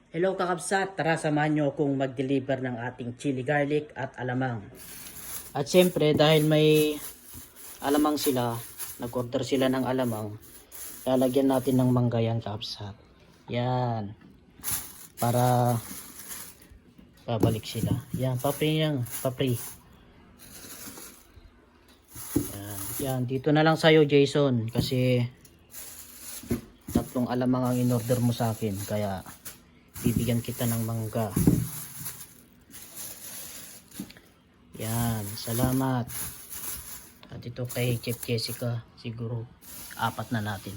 Hello kakabsat, tara samahan nyo akong mag-deliver ng ating chili garlic at alamang. At syempre dahil may alamang sila, nag-order sila ng alamang, lalagyan natin ng mangga yan kakabsat. Yan, para babalik sila. Yan, papri yan, papri. Yan, dito na lang sa'yo Jason kasi tatlong alamang ang in-order mo sa akin, kaya bibigyan kita ng mangga. Yan, salamat. At ito kay Chef Jessica, siguro 4 na natin.